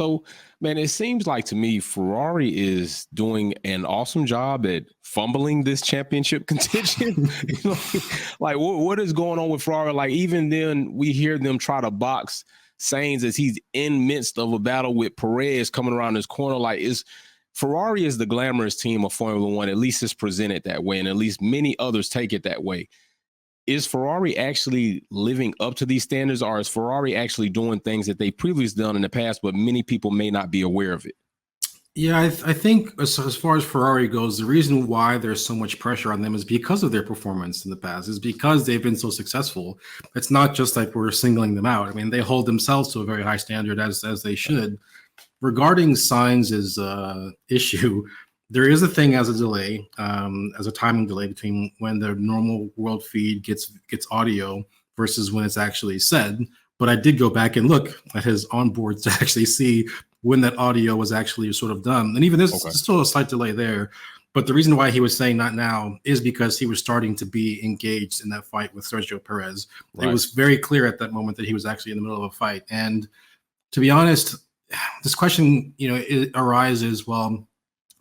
So, man, it seems like to me Ferrari is doing an awesome job at fumbling this championship contention. Like what is going on with Ferrari? Like even then, we hear them try to box Sainz as he's in midst of a battle with Perez coming around his corner. Like Ferrari is the glamorous team of Formula One. At least it's presented that way, and at least many others take it that way. Is Ferrari actually living up to these standards, or is Ferrari actually doing things that they previously done in the past, but many people may not be aware of it? Yeah, I think as far as Ferrari goes, the reason why there's so much pressure on them is because of their performance in the past, is because they've been so successful. It's not just like we're singling them out. I mean, they hold themselves to a very high standard, as they should. Regarding Sainz's issue, there is a thing as a delay, as a timing delay between when the normal world feed gets audio versus when it's actually said. But I did go back and look at his onboards to actually see when that audio was actually sort of done. And even there's still a slight delay there. But the reason why he was saying not now is because he was starting to be engaged in that fight with Sergio Perez. Right. It was very clear at that moment that he was actually in the middle of a fight. And to be honest, this question, it arises, well,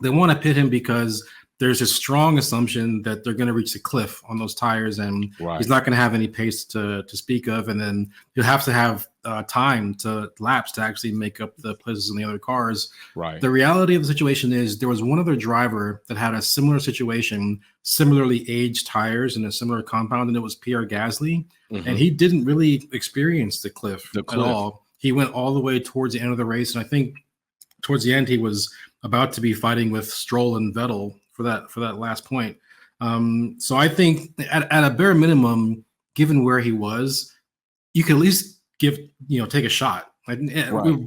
they want to pit him because there's a strong assumption that they're going to reach the cliff on those tires, and he's not going to have any pace to speak of. And then he'll have to have time to lapse to actually make up the places in the other cars. Right. The reality of the situation is there was one other driver that had a similar situation, similarly aged tires in a similar compound, and it was Pierre Gasly. Mm-hmm. And he didn't really experience the cliff at all. He went all the way towards the end of the race. And I think towards the end, he was about to be fighting with Stroll and Vettel for that last point. So I think at a bare minimum, given where he was, you could at least take a shot. Like,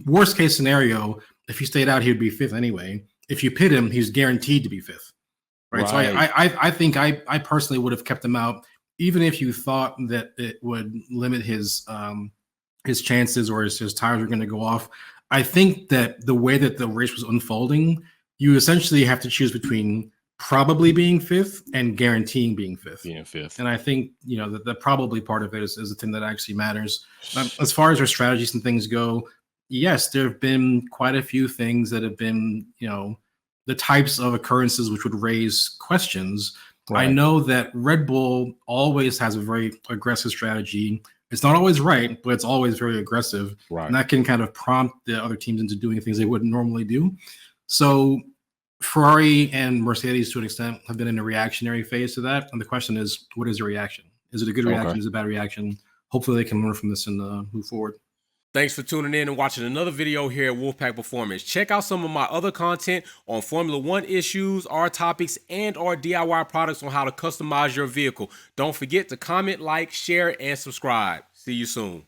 worst case scenario, if he stayed out, he would be fifth anyway. If you pit him, he's guaranteed to be fifth. Right. So I think I personally would have kept him out, even if you thought that it would limit his chances or his tires were going to go off. I think that the way that the race was unfolding, you essentially have to choose between probably being fifth and guaranteeing being fifth. Being fifth. And I think, the probably part of it is the thing that actually matters. As far as our strategies and things go, yes, there have been quite a few things that have been, the types of occurrences which would raise questions. Right. I know that Red Bull always has a very aggressive strategy. It's not always right, but it's always very aggressive. Right. And that can kind of prompt the other teams into doing things they wouldn't normally do. So Ferrari and Mercedes, to an extent, have been in a reactionary phase to that. And the question is, what is a reaction? Is it a good reaction? Is it a bad reaction? Hopefully they can learn from this and move forward. Thanks for tuning in and watching another video here at Wolfpack Performance. Check out some of my other content on Formula One issues, our topics, and our DIY products on how to customize your vehicle. Don't forget to comment, like, share, and subscribe. See you soon.